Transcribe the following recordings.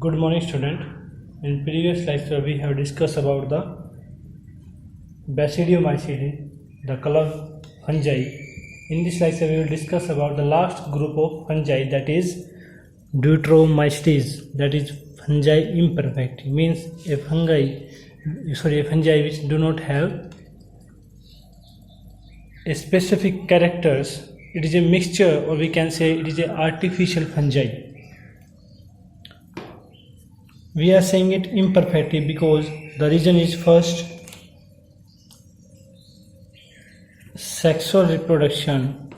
Good morning, student. In previous lecture, we have discussed about the Basidiomycetes, the color fungi. In this lecture, we will discuss about the last group of fungi, that is Deuteromycetes, that is fungi imperfect. Means a fungi which do not have a specific characters. It is a mixture, or we can say it is an artificial fungi. We are saying it imperfectly because the reason is, first, sexual reproduction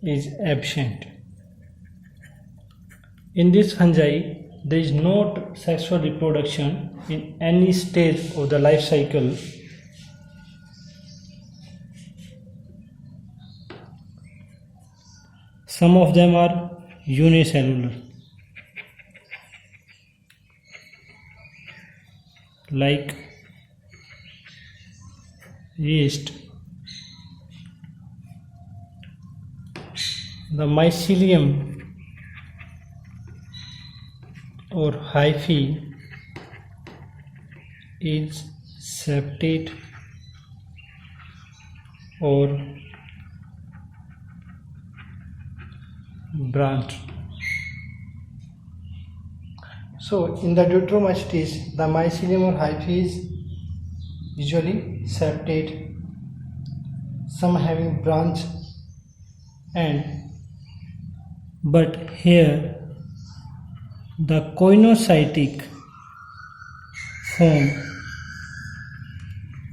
is absent. In this fungi, there is no sexual reproduction in any stage of the life cycle. Some of them are unicellular, like yeast. The mycelium or hyphae is septate or branch. So in the Deuteromycetes, the mycelium or hyphae is usually septate, some having branch, but here the coinocytic form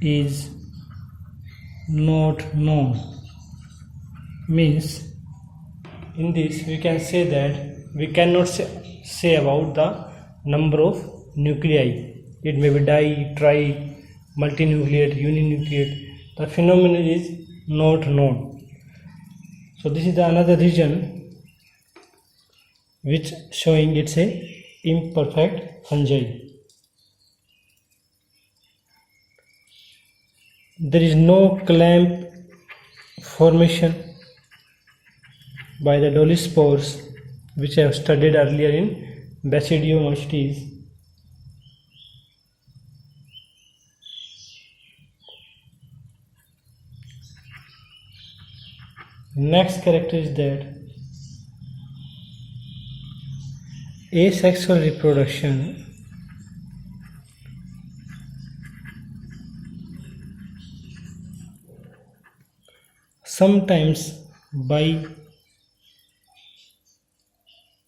is not known. Means in this we can say that we cannot say about the number of nuclei. It may be di, tri, multinucleate, uninucleate. The phenomenon is not known. So this is the another reason which showing it's a imperfect fungi. There is no clamp formation by the dolispores, which I have studied earlier in Basidiomycetes. Next character is that asexual reproduction sometimes by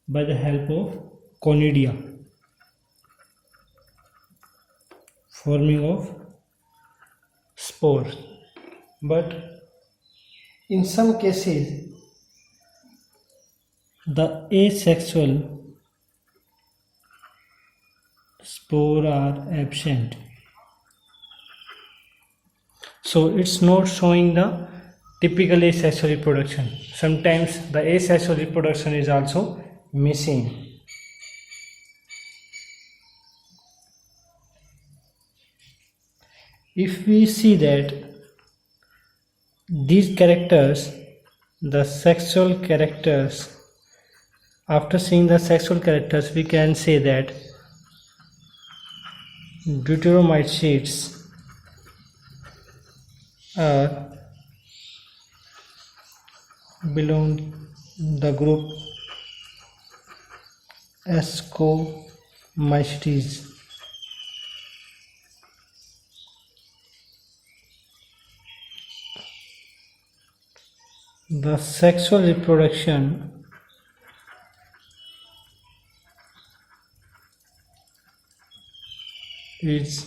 the help of conidia, forming of spores, but in some cases the asexual spore are absent. So it's not showing the typical asexual reproduction. Sometimes the asexual reproduction is also missing. If we see that these characters, the sexual characters, after seeing the sexual characters, we can say that Deuteromycetes belong the group Ascomycetes. The sexual reproduction is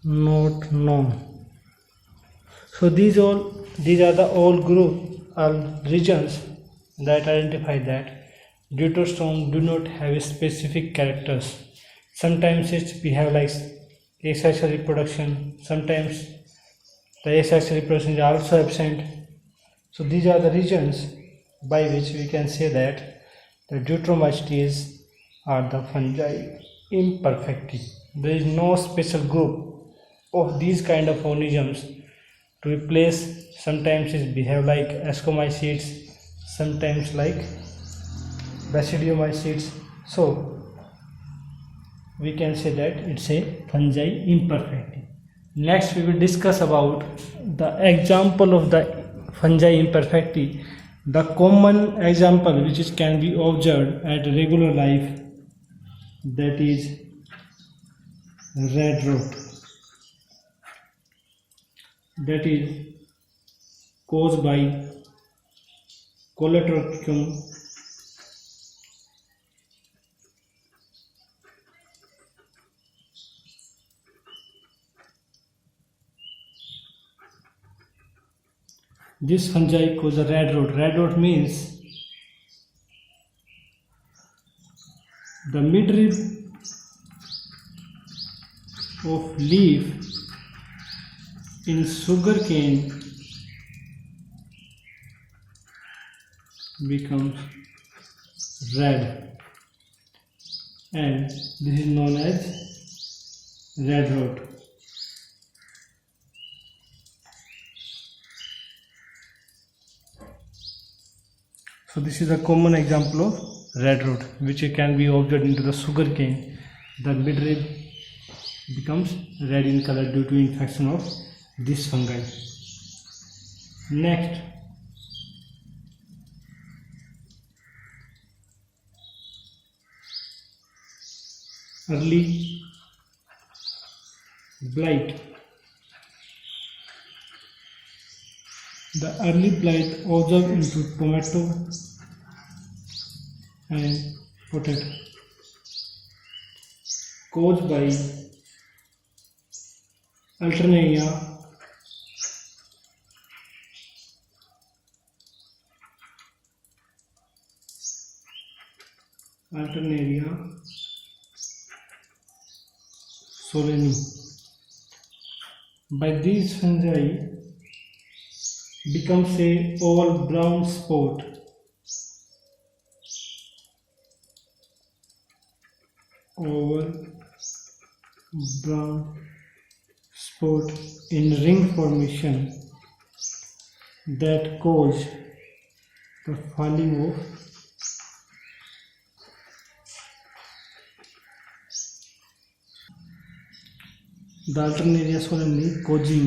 not known. So these are the all group or regions that identify that deuterostome do not have specific characters. Sometimes it behave like asexual reproduction, sometimes the asexual reproduction is also absent. So these are the regions by which we can say that the Deuteromycetes are the fungi imperfectly. There is no special group of these kind of organisms to replace. Sometimes it behave like ascomycetes, sometimes like basidiomycetes. So we can say that it's a fungi imperfecti. Next we will discuss about the example of the fungi imperfecti. The common example which can be observed at regular life, that is red rot, that is caused by Colotrichum this fungi cause a red rot. Red rot means the midrib of leaf in sugarcane becomes red, and this is known as red rot. So this is a common example of red rot which can be observed into the sugarcane. The midrib becomes red in color due to infection of this fungi. Next, early blight. The early blight observed into tomato and potato, caused by Alternaria solani. By these fungi becomes a oval brown spot in ring formation that cause the falling of the Alternaria solani, causing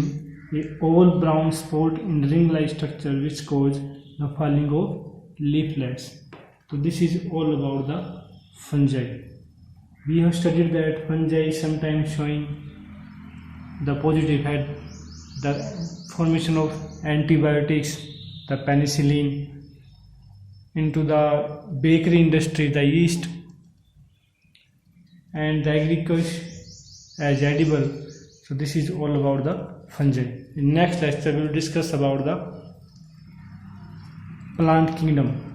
a oval brown spot in ring-like structure which cause the falling of leaflets. So this is all about the fungi. We have studied that fungi is sometimes showing the positive head, the formation of antibiotics, the penicillin, into the bakery industry, the yeast, and the agriculture as edible. So this is all about the fungi. In next lecture we will discuss about the plant kingdom.